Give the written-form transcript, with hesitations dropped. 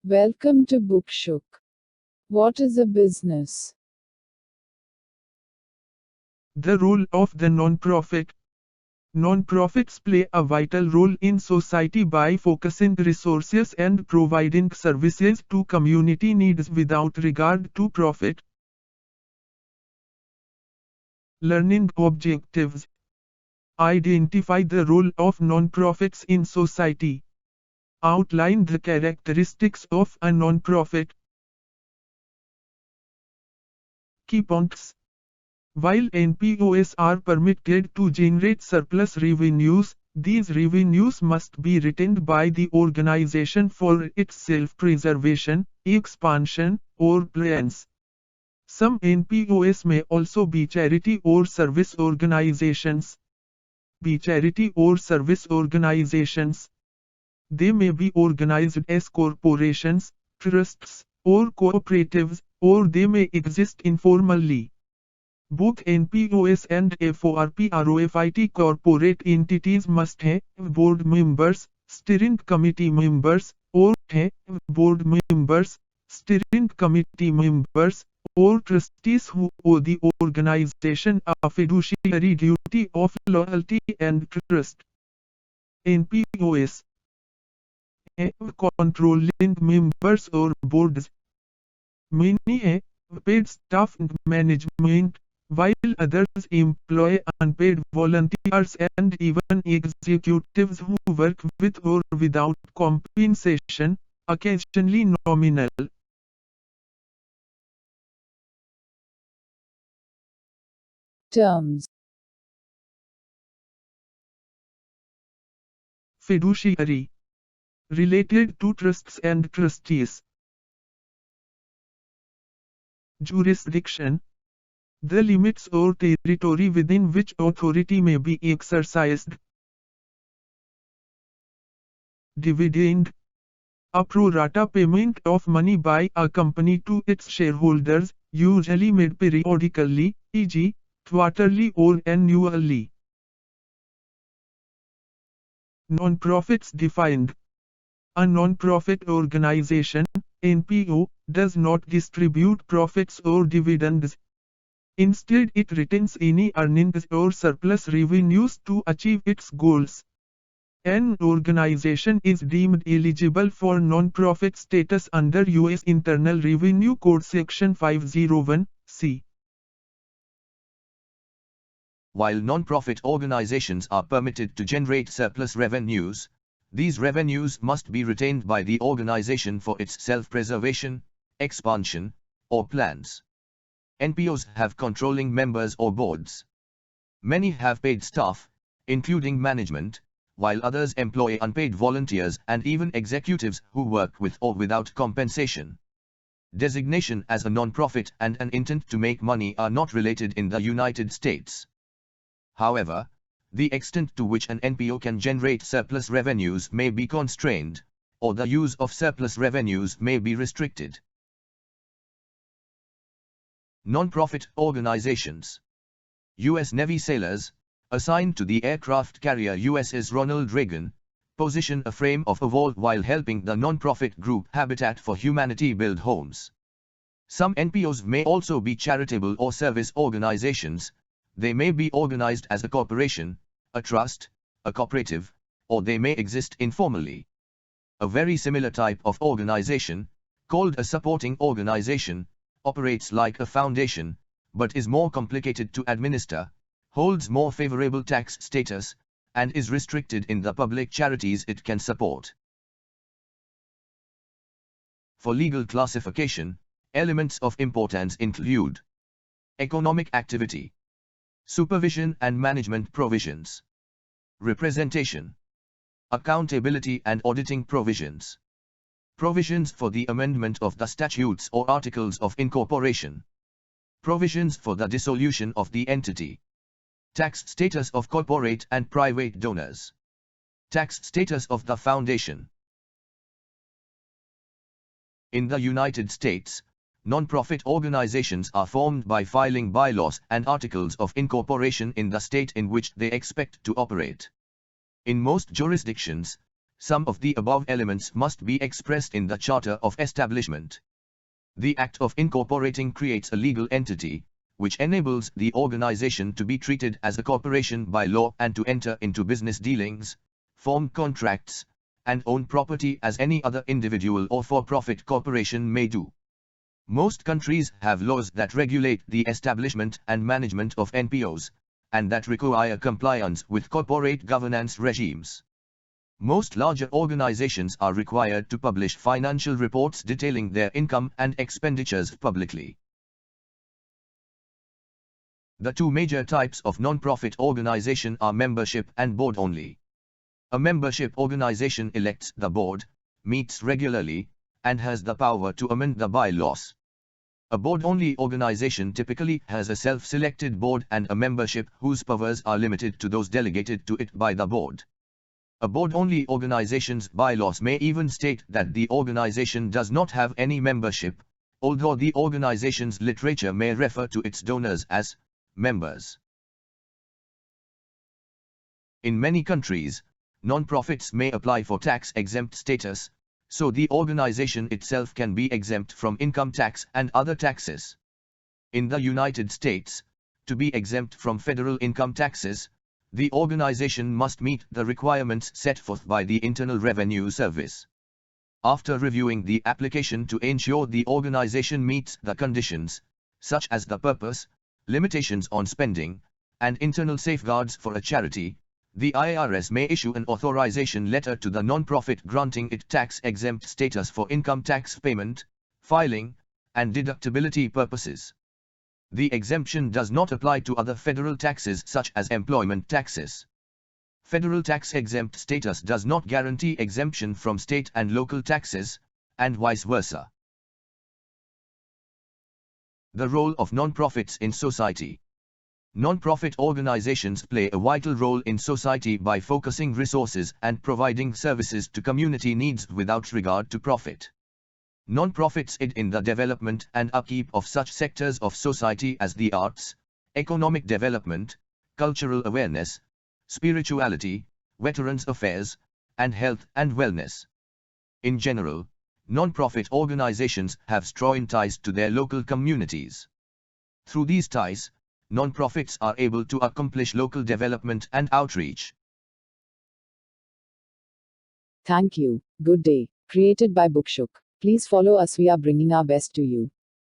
Welcome to Bookshook. What is a business? The role of the non-profit. Non-profits play a vital role in society by focusing resources and providing services to community needs without regard to profit. Learning objectives. Identify the role of non-profits in society. Outline the characteristics of a non-profit. Key points. While NPOs are permitted to generate surplus revenues, these revenues must be retained by the organization for its self-preservation, expansion, or plans. Some NPOs may also be charity or service organizations. Charity or service organizations. They may be organized as corporations, trusts, or cooperatives, or they may exist informally. Both NPOs and FORPROFIT corporate entities must have board members, steering committee members, or have board members, steering committee members, or trustees who owe the organization a fiduciary duty of loyalty and trust. NPOs have controlling members or boards. Many have paid staff and management, while others employ unpaid volunteers and even executives who work with or without compensation, occasionally nominal. Terms. Fiduciary. Related to trusts and trustees. Jurisdiction. The limits or territory within which authority may be exercised. Dividend. A pro rata payment of money by a company to its shareholders, usually made periodically, e.g., quarterly or annually. Non-profits defined. A non-profit organization, NPO, does not distribute profits or dividends. Instead, it retains any earnings or surplus revenues to achieve its goals. An organization is deemed eligible for non-profit status under U.S. Internal Revenue Code Section 501(c). While non-profit organizations are permitted to generate surplus revenues, these revenues must be retained by the organization for its self-preservation, expansion, or plans. NPOs have controlling members or boards. Many have paid staff, including management, while others employ unpaid volunteers and even executives who work with or without compensation. Designation as a non-profit and an intent to make money are not related in the United States. However, the extent to which an NPO can generate surplus revenues may be constrained, or the use of surplus revenues may be restricted. Non-profit organizations. U.S. Navy sailors, assigned to the aircraft carrier USS Ronald Reagan, position a frame of a wall while helping the non-profit group Habitat for Humanity build homes. Some NPOs may also be charitable or service organizations. They may be organized as a corporation, a trust, a cooperative, or they may exist informally. A very similar type of organization, called a supporting organization, operates like a foundation, but is more complicated to administer, holds more favorable tax status, and is restricted in the public charities it can support. For legal classification, elements of importance include economic activity, supervision and management provisions, representation, accountability and auditing provisions, provisions for the amendment of the statutes or articles of incorporation, provisions for the dissolution of the entity, tax status of corporate and private donors, tax status of the foundation. In the United States, non-profit organizations are formed by filing bylaws and articles of incorporation in the state in which they expect to operate. In most jurisdictions, Some of the above elements must be expressed in the Charter of Establishment. The Act of Incorporating creates a legal entity, which enables the organization to be treated as a corporation by law and to enter into business dealings, form contracts, and own property as any other individual or for-profit corporation may do. Most countries have laws that regulate the establishment and management of NPOs, and that require compliance with corporate governance regimes. Most larger organizations are required to publish financial reports detailing their income and expenditures publicly. The two major types of non-profit organization are membership and board only. A membership organization elects the board, meets regularly, and has the power to amend the bylaws. A board-only organization typically has a self-selected board and a membership whose powers are limited to those delegated to it by the board. A board-only organization's bylaws may even state that the organization does not have any membership, although the organization's literature may refer to its donors as members. In many countries, non-profits may apply for tax-exempt status, so the organization itself can be exempt from income tax and other taxes. In the United States, to be exempt from federal income taxes, the organization must meet the requirements set forth by the Internal Revenue Service. After reviewing the application to ensure the organization meets the conditions, such as the purpose, limitations on spending, and internal safeguards for a charity, the IRS may issue an authorization letter to the non-profit granting it tax-exempt status for income tax payment, filing, and deductibility purposes. The exemption does not apply to other federal taxes such as employment taxes. Federal tax-exempt status does not guarantee exemption from state and local taxes, and vice versa. The role of non-profits in society. Non-profit organizations play a vital role in society by focusing resources and providing services to community needs without regard to profit. Non-profits aid in the development and upkeep of such sectors of society as the arts, economic development, cultural awareness, spirituality, veterans affairs, and health and wellness. In general, non-profit organizations have strong ties to their local communities. Through these ties, non-profits are able to accomplish local development and outreach. Thank you. Good day. Created by Bookshook. Please follow us. We are bringing our best to you.